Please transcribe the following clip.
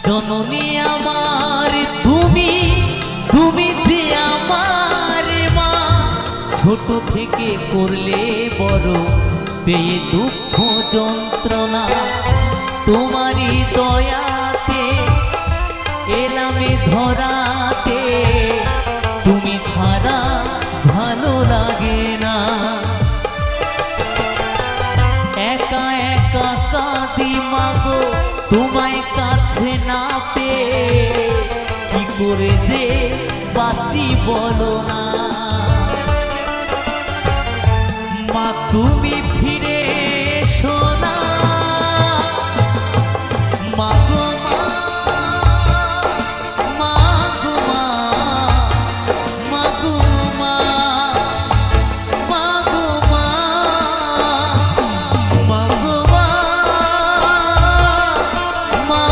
জননী আমার তুমি, তুমি যে আমার মা। ছোট থেকে করলে বড়, পেয়ে দুঃখ যন্ত্রণা। তোমারই দয়াতে এলামে ধরাতে, তুমি ছাড়া ভালো লাগে না। একা একা কাঁদি মাগো, তোমায় কাছে না পেয়ে, কি করে যে বাঁচি বলো না। মা তুমি ফিরে